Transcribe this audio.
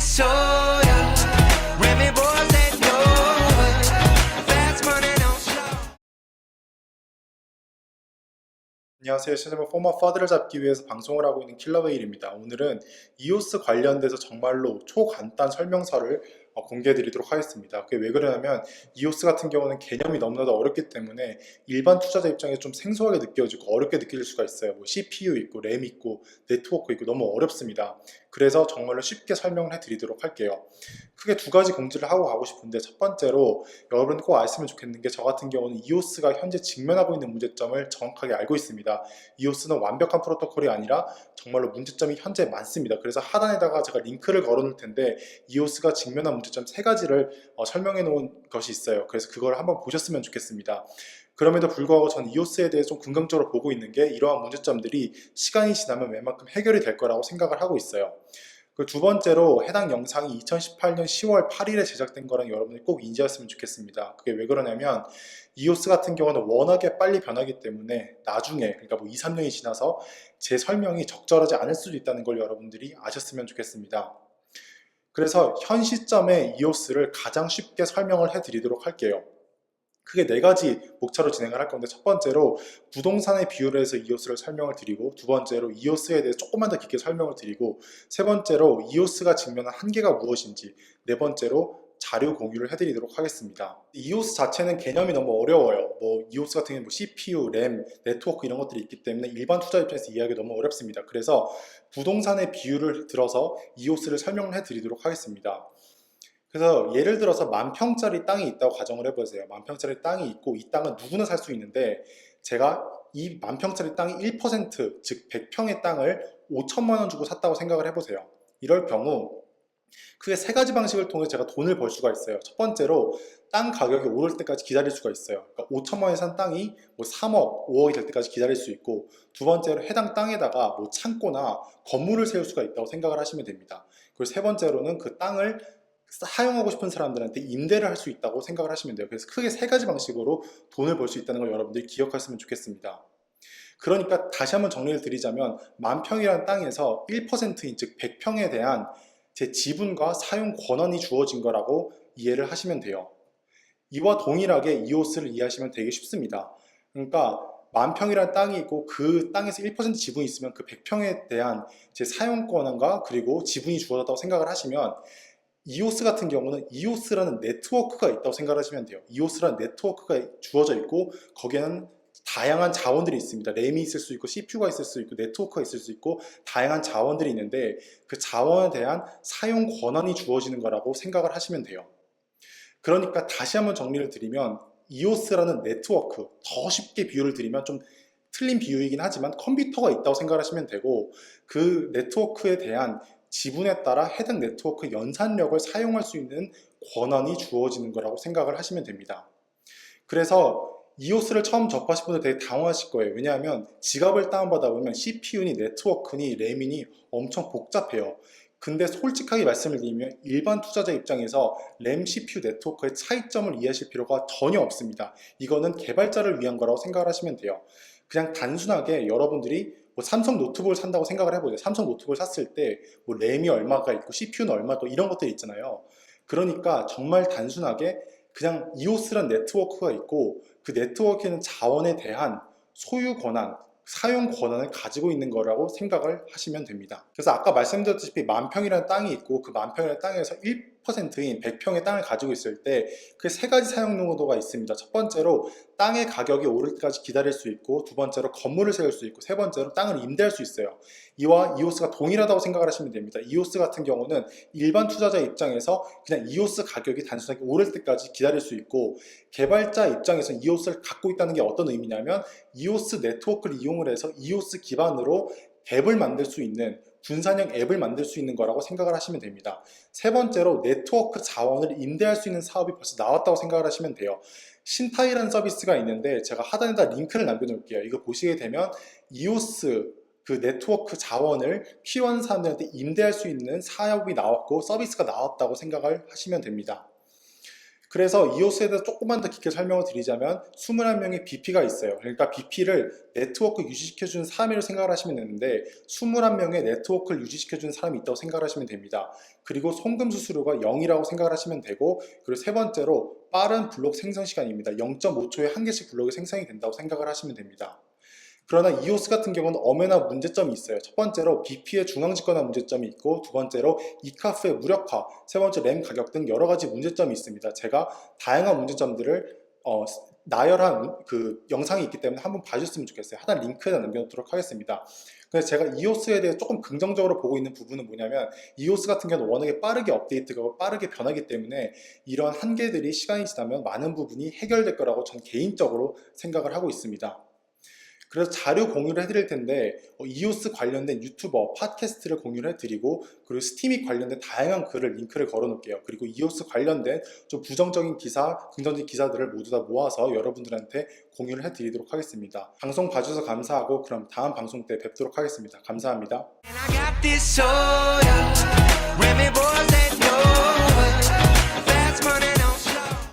show ya. Remy boys that know it. Fast money don't show. 안녕하세요. 시즌 포머 퍼드를 잡기 위해서 방송을 하고 있는 킬러웨일입니다. 오늘은 이오스 관련돼서 정말로 초간단 설명서를 공개해 드리도록 하겠습니다. 그게 왜 그러냐면 이오스 같은 경우는 개념이 너무나도 어렵기 때문에 일반 투자자 입장에서 좀 생소하게 느껴지고 어렵게 느낄 수가 있어요. 뭐 CPU 있고 램 있고 네트워크 있고 너무 어렵습니다. 그래서 정말로 쉽게 설명을 해 드리도록 할게요. 크게 두 가지 공지를 하고 가고 싶은데, 첫 번째로 여러분 꼭 아셨으면 좋겠는 게, 저 같은 경우는 이오스가 현재 직면하고 있는 문제점을 정확하게 알고 있습니다. 이오스는 완벽한 프로토콜이 아니라 정말로 문제점이 현재 많습니다. 그래서 하단에다가 제가 링크를 걸어 놓을 텐데 이오스가 직면한 문제점 3가지를 설명해 놓은 것이 있어요. 그래서 그걸 한번 보셨으면 좋겠습니다. 그럼에도 불구하고 저는 이오스에 대해 좀 긍정적으로 보고 있는 게, 이러한 문제점들이 시간이 지나면 웬만큼 해결이 될 거라고 생각을 하고 있어요. 그 두 번째로, 해당 영상이 2018년 10월 8일에 제작된 거랑 여러분이 꼭 인지하셨으면 좋겠습니다. 그게 왜 그러냐면 이오스 같은 경우는 워낙에 빨리 변하기 때문에 나중에, 그러니까 뭐 2, 3년이 지나서 제 설명이 적절하지 않을 수도 있다는 걸 여러분들이 아셨으면 좋겠습니다. 그래서 현 시점에 이오스를 가장 쉽게 설명을 해드리도록 할게요. 크게 4가지 목차로 진행을 할 건데, 첫 번째로 부동산의 비율에 해서 이오스를 설명을 드리고, 두 번째로 이오스에 대해 조금만 더 깊게 설명을 드리고, 세 번째로 이오스가 직면한 한계가 무엇인지, 네 번째로 자료 공유를 해드리도록 하겠습니다. 이오스 자체는 개념이 너무 어려워요. 뭐 이오스 같은 경우는 뭐 CPU, 램, 네트워크 이런 것들이 있기 때문에 일반 투자 입장에서 이해하기 너무 어렵습니다. 그래서 부동산의 비율을 들어서 이오스를 설명을 해드리도록 하겠습니다. 그래서 예를 들어서 10,000평짜리 땅이 있다고 가정을 해보세요. 10,000평짜리 땅이 있고 이 땅은 누구나 살 수 있는데, 제가 이 10,000평짜리 땅이 1%, 즉 100평의 땅을 5천만 원 주고 샀다고 생각을 해보세요. 이럴 경우 크게 3가지 방식을 통해 제가 돈을 벌 수가 있어요. 첫 번째로, 땅 가격이 오를 때까지 기다릴 수가 있어요. 그러니까 5천만 원에 산 땅이 뭐 3억, 5억이 될 때까지 기다릴 수 있고, 두 번째로 해당 땅에다가 뭐 창고나 건물을 세울 수가 있다고 생각을 하시면 됩니다. 그리고 세 번째로는 그 땅을 사용하고 싶은 사람들한테 임대를 할 수 있다고 생각을 하시면 돼요. 그래서 크게 3가지 방식으로 돈을 벌 수 있다는 걸 여러분들이 기억하시면 좋겠습니다. 그러니까 다시 한번 정리를 드리자면, 10,000평이라는 땅에서 1%인 즉 100평에 대한 제 지분과 사용 권한이 주어진 거라고 이해를 하시면 돼요. 이와 동일하게 이오스를 이해하시면 되게 쉽습니다. 그러니까 10,000평이라는 땅이 있고 그 땅에서 1% 지분이 있으면 그 100평에 대한 제 사용 권한과 그리고 지분이 주어졌다고 생각을 하시면, 이오스 같은 경우는 이오스라는 네트워크가 있다고 생각하시면 돼요. 이오스라는 네트워크가 주어져 있고 거기에는 다양한 자원들이 있습니다. 램이 있을 수 있고 CPU가 있을 수 있고 네트워크가 있을 수 있고 다양한 자원들이 있는데, 그 자원에 대한 사용 권한이 주어지는 거라고 생각을 하시면 돼요. 그러니까 다시 한번 정리를 드리면, 이오스라는 네트워크, 더 쉽게 비유를 드리면 좀 틀린 비유이긴 하지만 컴퓨터가 있다고 생각하시면 되고, 그 네트워크에 대한 지분에 따라 해당 네트워크 연산력을 사용할 수 있는 권한이 주어지는 거라고 생각을 하시면 됩니다. 그래서 이오스를 처음 접하실 분들 되게 당황하실 거예요. 왜냐하면 지갑을 다운받아 보면 CPU니 네트워크니 램이니 엄청 복잡해요. 근데 솔직하게 말씀을 드리면 일반 투자자 입장에서 램, CPU, 네트워크의 차이점을 이해하실 필요가 전혀 없습니다. 이거는 개발자를 위한 거라고 생각을 하시면 돼요. 그냥 단순하게 여러분들이 뭐 삼성 노트북을 산다고 생각을 해보세요. 삼성 노트북을 샀을 때 뭐 램이 얼마가 있고 CPU는 얼마고 이런 것들이 있잖아요. 그러니까 정말 단순하게 그냥 이오스란 네트워크가 있고 그 네트워크에는 자원에 대한 소유 권한, 사용 권한을 가지고 있는 거라고 생각을 하시면 됩니다. 그래서 아까 말씀드렸다시피 10,000평이라는 땅이 있고 그 10,000평이라는 땅에서 1%인 100평의 땅을 가지고 있을 때 그 3가지 사용 용도가 있습니다. 첫 번째로 땅의 가격이 오를 때까지 기다릴 수 있고, 두 번째로 건물을 세울 수 있고, 세 번째로 땅을 임대할 수 있어요. 이와 이오스가 동일하다고 생각을 하시면 됩니다. 이오스 같은 경우는 일반 투자자 입장에서 그냥 이오스 가격이 단순하게 오를 때까지 기다릴 수 있고, 개발자 입장에서 이오스를 갖고 있다는 게 어떤 의미냐면, 이오스 네트워크를 이용을 해서 이오스 기반으로 앱을 만들 수 있는, 분산형 앱을 만들 수 있는 거라고 생각을 하시면 됩니다. 세 번째로 네트워크 자원을 임대할 수 있는 사업이 벌써 나왔다고 생각을 하시면 돼요. 신타이라는 서비스가 있는데 제가 하단에다 링크를 남겨놓을게요. 이거 보시게 되면 이오스 그 네트워크 자원을 필요한 사람들한테 임대할 수 있는 사업이 나왔고 서비스가 나왔다고 생각을 하시면 됩니다. 그래서 이오스에 대해서 조금만 더 깊게 설명을 드리자면 21명의 BP가 있어요. 그러니까 BP를 네트워크 유지시켜주는 사람이라고 생각을 하시면 되는데 21명의 네트워크를 유지시켜주는 사람이 있다고 생각을 하시면 됩니다. 그리고 송금 수수료가 0이라고 생각을 하시면 되고, 그리고 세 번째로 빠른 블록 생성 시간입니다. 0.5초에 한 개씩 블록이 생성이 된다고 생각을 하시면 됩니다. 그러나 이오스 같은 경우는 엄연한 문제점이 있어요. 첫 번째로 BP의 중앙 집권화 문제점이 있고, 두 번째로 이카프의 무력화, 세 번째 램 가격 등 여러 가지 문제점이 있습니다. 제가 다양한 문제점들을 나열한 그 영상이 있기 때문에 한번 봐주셨으면 좋겠어요. 하나 링크에다 남겨놓도록 하겠습니다. 그래서 제가 이오스에 대해 조금 긍정적으로 보고 있는 부분은 뭐냐면, 이오스 같은 경우는 워낙에 빠르게 업데이트가 빠르게 변하기 때문에 이런 한계들이 시간이 지나면 많은 부분이 해결될 거라고 전 개인적으로 생각을 하고 있습니다. 그래서 자료 공유를 해드릴 텐데 이오스 관련된 유튜버, 팟캐스트를 공유를 해드리고, 그리고 스티밋 관련된 다양한 글을 링크를 걸어 놓을게요. 그리고 이오스 관련된 좀 부정적인 기사, 긍정적인 기사들을 모두 다 모아서 여러분들한테 공유를 해드리도록 하겠습니다. 방송 봐주셔서 감사하고, 그럼 다음 방송 때 뵙도록 하겠습니다. 감사합니다. And I got this soda.